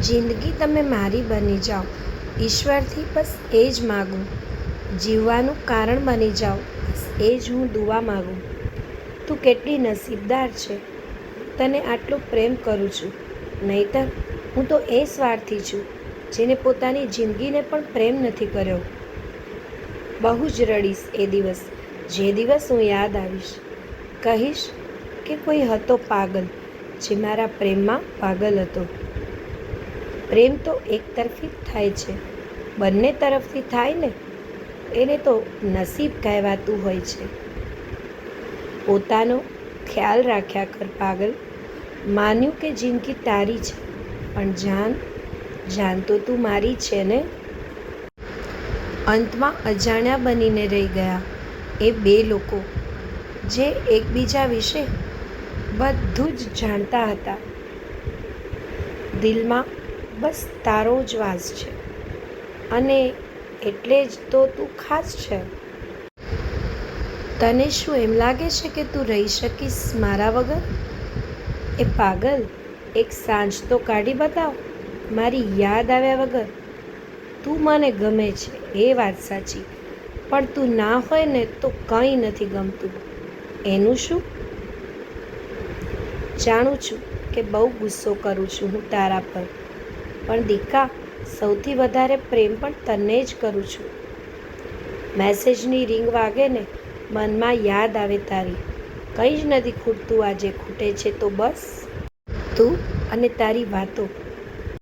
જિંદગી તમે મારી બની જાઓ, ઈશ્વરથી બસ એ જ માગું. જીવવાનું કારણ બની જાઓ, બસ એ જ હું દુઆ માગું. તું કેટલી નસીબદાર છે, તને આટલો પ્રેમ કરું છું. નહીંતર હું તો એ સ્વાર્થી છું જેને પોતાની જિંદગીને પણ પ્રેમ નથી કર્યો. બહુ જ રડીશ એ દિવસ, જે દિવસ હું યાદ આવીશ. કહીશ કે કોઈ હતો પાગલ જે મારા પ્રેમમાં પાગલ હતો. પ્રેમ તો એક તરફી જ થાય છે, બંને તરફથી થાય ને એને તો નસીબ કહેવાતું હોય છે. પોતાનો ખ્યાલ રાખ્યા કર પાગલ. માન્યું કે જિંદગી તારી છે, પણ જાન તો તું મારી છે ને. અંતમાં અજાણ્યા બનીને રહી ગયા એ બે લોકો જે એકબીજા વિશે બધું જ જાણતા હતા. દિલમાં બસ તારો જ વાસ છે અને એટલે જ તો તું ખાસ છે. તને શું એમ લાગે છે કે તું રહી શકીશ મારા વગર? એ પાગલ, એક સાંજ તો કાઢી બતાવ મારી યાદ આવ્યા વગર. તું મને ગમે છે એ વાત સાચી, પણ તું ના હોય ને તો કંઈ નથી ગમતું. એનું શું? જાણું છું કે બહુ ગુસ્સો કરું છું હું તારા પર, પણ દીકા સૌથી વધારે પ્રેમ પણ તને જ કરું છું. મેસેજની રિંગ વાગે ને મનમાં યાદ આવે તારી. કંઈ જ નથી ખૂટતું આજે, ખૂટે છે તો બસ તું અને તારી વાતો.